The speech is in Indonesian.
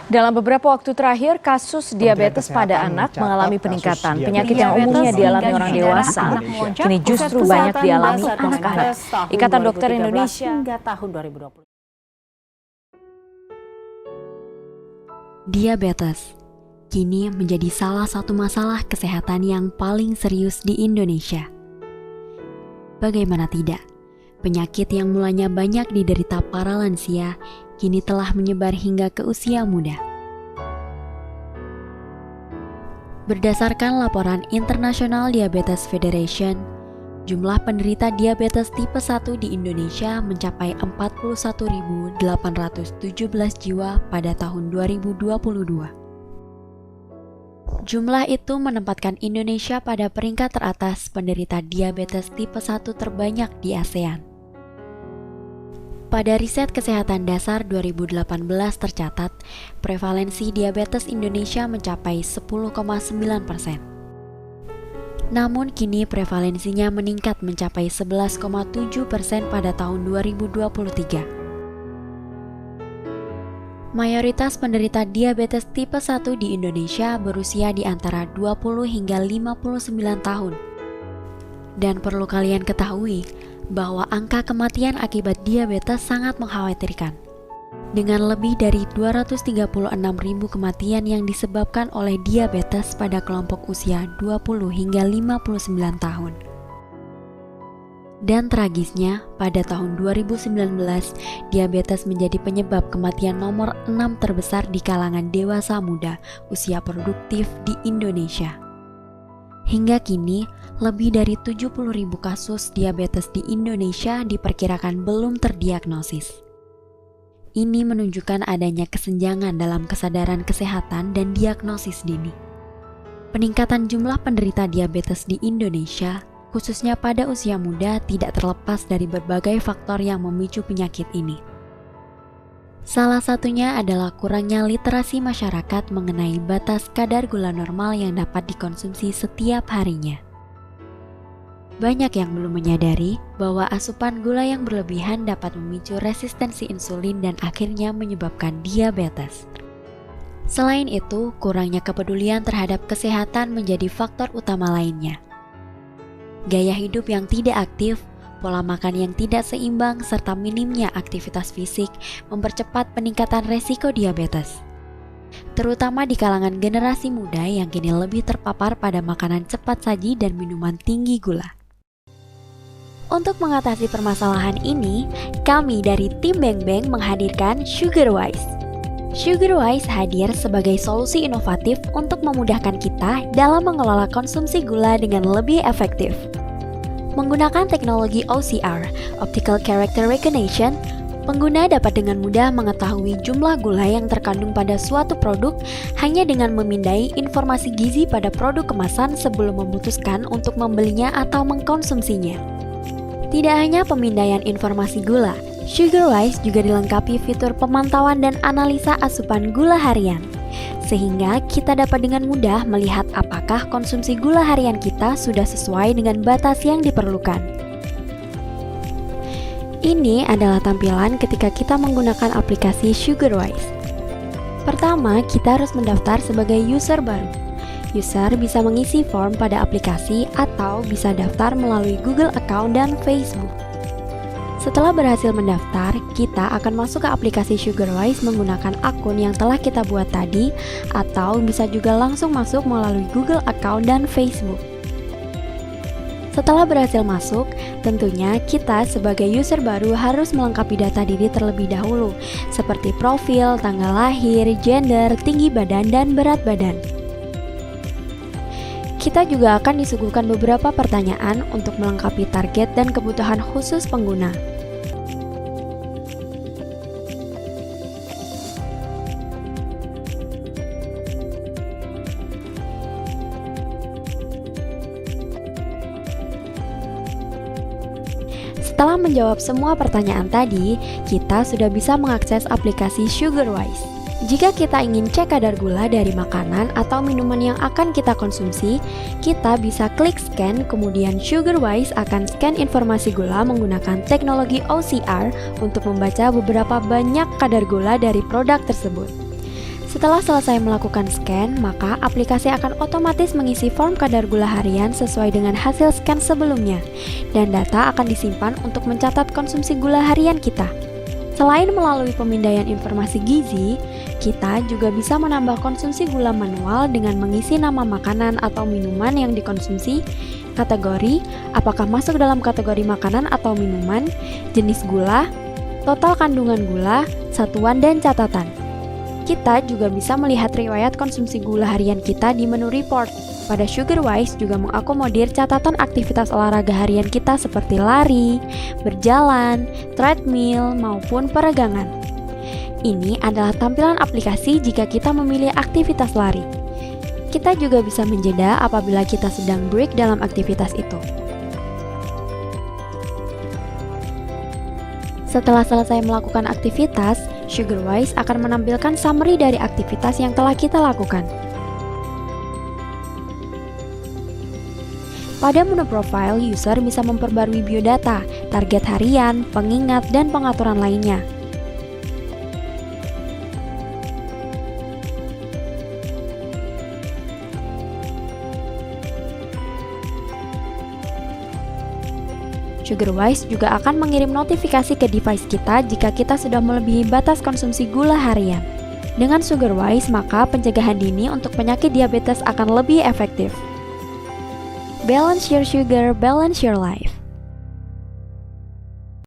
Dalam beberapa waktu terakhir, kasus diabetes pada anak mengalami peningkatan. Penyakit yang umumnya dialami orang dewasa, kini justru banyak dialami anak-anak. Ikatan Dokter Indonesia hingga tahun 2020. Diabetes kini menjadi salah satu masalah kesehatan yang paling serius di Indonesia. Bagaimana tidak, penyakit yang mulanya banyak diderita para lansia kini telah menyebar hingga ke usia muda. Berdasarkan laporan International Diabetes Federation, jumlah penderita diabetes tipe 1 di Indonesia mencapai 41.817 jiwa pada tahun 2022. Jumlah itu menempatkan Indonesia pada peringkat teratas penderita diabetes tipe 1 terbanyak di ASEAN. Pada riset kesehatan dasar 2018 tercatat, prevalensi diabetes Indonesia mencapai 10,9%. Namun kini prevalensinya meningkat mencapai 11,7% pada tahun 2023. Mayoritas penderita diabetes tipe 1 di Indonesia berusia di antara 20 hingga 59 tahun. Dan perlu kalian ketahui bahwa angka kematian akibat diabetes sangat mengkhawatirkan. Dengan lebih dari 236.000 kematian yang disebabkan oleh diabetes pada kelompok usia 20 hingga 59 tahun. Dan tragisnya, pada tahun 2019, diabetes menjadi penyebab kematian nomor 6 terbesar di kalangan dewasa muda usia produktif di Indonesia. Hingga kini, lebih dari 70.000 kasus diabetes di Indonesia diperkirakan belum terdiagnosis. Ini menunjukkan adanya kesenjangan dalam kesadaran kesehatan dan diagnosis dini. Peningkatan jumlah penderita diabetes di Indonesia, khususnya pada usia muda, tidak terlepas dari berbagai faktor yang memicu penyakit ini. Salah satunya adalah kurangnya literasi masyarakat mengenai batas kadar gula normal yang dapat dikonsumsi setiap harinya. Banyak yang belum menyadari bahwa asupan gula yang berlebihan dapat memicu resistensi insulin dan akhirnya menyebabkan diabetes. Selain itu, kurangnya kepedulian terhadap kesehatan menjadi faktor utama lainnya. Gaya hidup yang tidak aktif, pola makan yang tidak seimbang, serta minimnya aktivitas fisik mempercepat peningkatan resiko diabetes. Terutama di kalangan generasi muda yang kini lebih terpapar pada makanan cepat saji dan minuman tinggi gula. Untuk mengatasi permasalahan ini, kami dari tim Beng Beng menghadirkan Sugarwise. Sugarwise hadir sebagai solusi inovatif untuk memudahkan kita dalam mengelola konsumsi gula dengan lebih efektif. Menggunakan teknologi OCR, Optical Character Recognition, pengguna dapat dengan mudah mengetahui jumlah gula yang terkandung pada suatu produk hanya dengan memindai informasi gizi pada produk kemasan sebelum memutuskan untuk membelinya atau mengkonsumsinya. Tidak hanya pemindaian informasi gula, Sugarwise juga dilengkapi fitur pemantauan dan analisa asupan gula harian, sehingga kita dapat dengan mudah melihat apakah konsumsi gula harian kita sudah sesuai dengan batas yang diperlukan. Ini adalah tampilan ketika kita menggunakan aplikasi Sugarwise. Pertama, kita harus mendaftar sebagai user baru. User bisa mengisi form pada aplikasi atau bisa daftar melalui Google Account dan Facebook. Setelah berhasil mendaftar, kita akan masuk ke aplikasi Sugarwise menggunakan akun yang telah kita buat tadi, atau bisa juga langsung masuk melalui Google Account dan Facebook. Setelah berhasil masuk, tentunya kita sebagai user baru harus melengkapi data diri terlebih dahulu, seperti profil, tanggal lahir, gender, tinggi badan, dan berat badan. Kita juga akan disuguhkan beberapa pertanyaan untuk melengkapi target dan kebutuhan khusus pengguna. Setelah menjawab semua pertanyaan tadi, kita sudah bisa mengakses aplikasi Sugarwise. Jika kita ingin cek kadar gula dari makanan atau minuman yang akan kita konsumsi, kita bisa klik scan, kemudian Sugarwise akan scan informasi gula menggunakan teknologi OCR untuk membaca beberapa banyak kadar gula dari produk tersebut. Setelah selesai melakukan scan, maka aplikasi akan otomatis mengisi form kadar gula harian sesuai dengan hasil scan sebelumnya, dan data akan disimpan untuk mencatat konsumsi gula harian kita. Selain melalui pemindaian informasi gizi, kita juga bisa menambah konsumsi gula manual dengan mengisi nama makanan atau minuman yang dikonsumsi, kategori, apakah masuk dalam kategori makanan atau minuman, jenis gula, total kandungan gula, satuan, dan catatan. Kita juga bisa melihat riwayat konsumsi gula harian kita di menu report. Pada Sugarwise juga mengakomodir catatan aktivitas olahraga harian kita seperti lari, berjalan, treadmill, maupun peregangan. Ini adalah tampilan aplikasi jika kita memilih aktivitas lari. Kita juga bisa menjeda apabila kita sedang break dalam aktivitas itu. Setelah selesai melakukan aktivitas, Sugarwise akan menampilkan summary dari aktivitas yang telah kita lakukan. Pada menu profile, user bisa memperbarui biodata, target harian, pengingat, dan pengaturan lainnya. Sugarwise juga akan mengirim notifikasi ke device kita jika kita sudah melebihi batas konsumsi gula harian. Dengan Sugarwise, maka pencegahan dini untuk penyakit diabetes akan lebih efektif. Balance your sugar, balance your life.